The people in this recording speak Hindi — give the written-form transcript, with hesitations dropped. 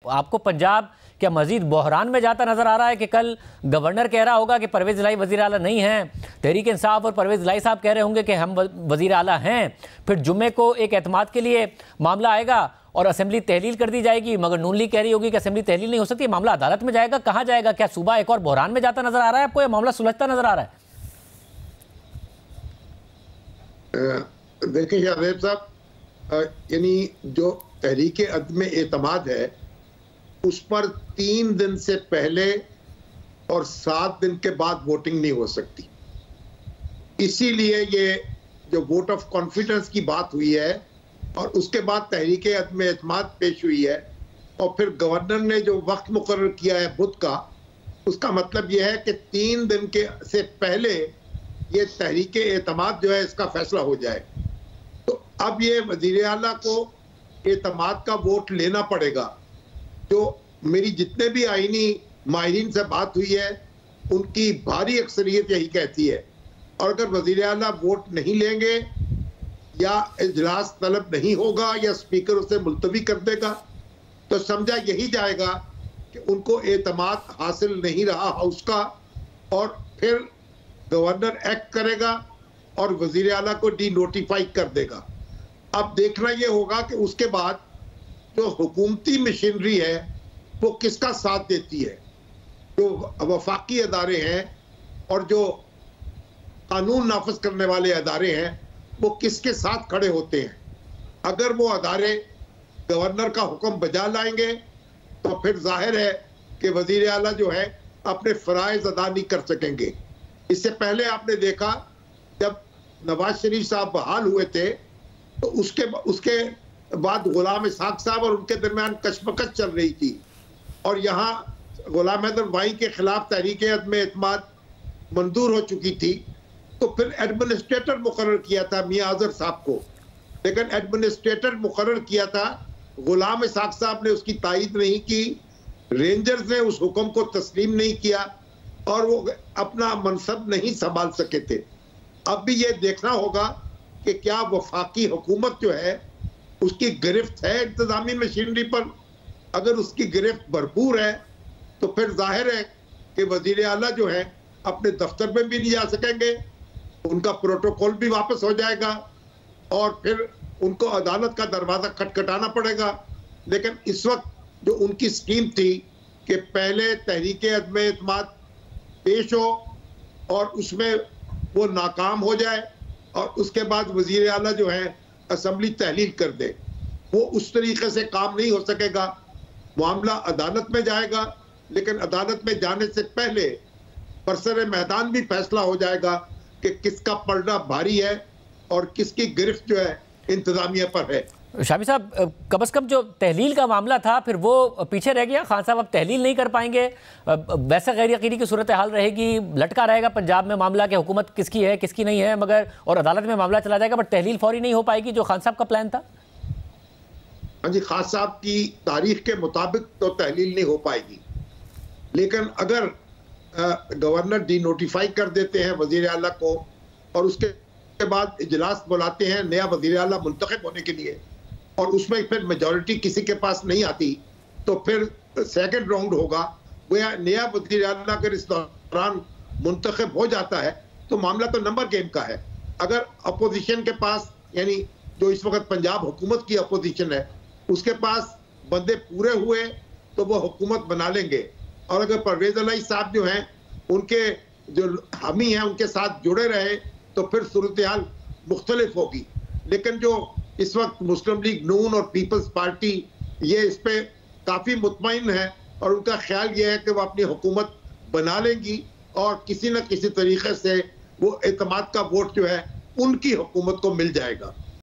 आपको पंजाब क्या मजीद बहरान में जाता नजर आ रहा है कि कल गवर्नर कह रहा होगा कि परवेज इलाही वजीर आला नहीं है, तहरीक इंसाफ और परवेज इलाही साहब कह रहे होंगे कि हम वजीर आला हैं, फिर जुम्मे को एक एतमाद के लिए मामला आएगा और असेंबली तहलील कर दी जाएगी, मगर नून लीग कह रही होगी कि असेंबली तहलील नहीं हो सकती, मामला अदालत में जाएगा, कहाँ जाएगा? क्या सूबा एक और बहरान में जाता नजर आ रहा है आपको, या मामला सुलझता नजर आ रहा है? देखिए जावेद साहब, यानी जो तहरीक अदम एतमाद है उस पर 3 दिन से पहले और 7 दिन के बाद वोटिंग नहीं हो सकती। इसीलिए ये जो वोट ऑफ कॉन्फिडेंस की बात हुई है और उसके बाद तहरीक अदम एतमाद पेश हुई है और फिर गवर्नर ने जो वक्त मुकर्रर किया है बुध का, उसका मतलब यह है कि 3 दिन के से पहले ये तहरीक एतमाद जो है इसका फैसला हो जाए। तो अब ये वजीर आला को एतमाद का वोट लेना पड़ेगा। जो मेरी जितने भी आईनी माहिरीन से बात हुई है उनकी भारी अक्सरियत यही कहती है, और अगर वजीर आला वोट नहीं लेंगे या इजलास तलब नहीं होगा या स्पीकर उसे मुलतवी कर देगा तो समझा यही जाएगा कि उनको एतमाद हासिल नहीं रहा हाउस का, और फिर गवर्नर एक्ट करेगा और वजीर आला को डी नोटिफाई कर देगा। अब देखना यह होगा कि उसके बाद जो हुकूमती मशीनरी है वो किसका साथ देती है। जो वफाकी अदारे हैं और जो कानून नाफिज करने वाले अदारे हैं वो किसके साथ खड़े होते हैं। अगर वो अदारे गवर्नर का हुक्म बजा लाएंगे तो फिर जाहिर है कि वजीर आला जो है अपने फराइज अदा नहीं कर सकेंगे। इससे पहले आपने देखा जब नवाज शरीफ साहब बहाल हुए थे तो उसके बाद गुलाम इसहाक साहब और उनके दरमियान कशमकश चल रही थी, और यहाँ गुलाम हैदर वाई के खिलाफ तहरीक अदम एतमाद मंजूर हो चुकी थी। तो फिर एडमिनिस्ट्रेटर मुकर्रर किया था मियां अजहर साहब को, लेकिन एडमिनिस्ट्रेटर मुकर्रर किया था, गुलाम इसहाक साहब ने उसकी तायीद नहीं की, रेंजर्स ने उस हुक्म को तस्लीम नहीं किया और वो अपना मनसब नहीं संभाल सके थे। अब भी ये देखना होगा कि क्या वफाकी हुकूमत जो है उसकी गिरफ्त है इंतजामी मशीनरी पर। अगर उसकी गिरफ्त भरपूर है तो फिर जाहिर है कि वजीर आला जो है अपने दफ्तर में भी नहीं जा सकेंगे, उनका प्रोटोकॉल भी वापस हो जाएगा और फिर उनको अदालत का दरवाजा खटखटाना पड़ेगा। लेकिन इस वक्त जो उनकी स्कीम थी कि पहले तहरीक अदम एतमाद पेश हो और उसमें वो नाकाम हो जाए और उसके बाद वजीर आला जो है असेंबली तहलील कर दे, वो उस तरीके से काम नहीं हो सकेगा। मामला अदालत में जाएगा, लेकिन अदालत में जाने से पहले बरसरे मैदान भी फैसला हो जाएगा कि किसका पलड़ा भारी है और किसकी गिरफ्त जो है इंतजामिया पर है। शामी साहब, कम अज़ कम जो तहलील का मामला था फिर वो पीछे रह गया। खान साहब अब तहलील नहीं कर पाएंगे, वैसा गैर यकीनी की सूरत हाल रहेगी, लटका रहेगा पंजाब में मामला कि हुकूमत किसकी है किसकी नहीं है, मगर और अदालत में मामला चला जाएगा, बट तहलील फौरी नहीं हो पाएगी जो खान साहब का प्लान था। हाँ जी, खान साहब की तारीख के मुताबिक तो तहलील नहीं हो पाएगी, लेकिन अगर गवर्नर डी नोटिफाई कर देते हैं वजीर आला को और उसके बाद इजलास बुलाते हैं नया वजीर आला मुंतखब होने के लिए और उसमें फिर मेजॉरिटी किसी के पास नहीं आती तो फिर सेकंड राउंड होगा। वह नया वजीर आला अगर इस दौरान मुंतखब हो जाता है तो मामला तो नंबर गेम का है। अगर अपोजिशन के पास, यानी जो इस वक्त पंजाब हुकूमत की अपोजिशन है, उसके पास बंदे पूरे हुए तो वो हुकूमत बना लेंगे, और अगर परवेज इलाही साहब जो हैं उनके जो हामी हैं उनके साथ जुड़े रहे तो फिर सूरत हाल मुख्तलिफ होगी। लेकिन जो इस वक्त मुस्लिम लीग नून और पीपल्स पार्टी ये इस पे काफ़ी मुतमईन है और उनका ख्याल ये है कि वो अपनी हुकूमत बना लेंगी और किसी न किसी तरीके से वो एतमाद का वोट जो है उनकी हुकूमत को मिल जाएगा।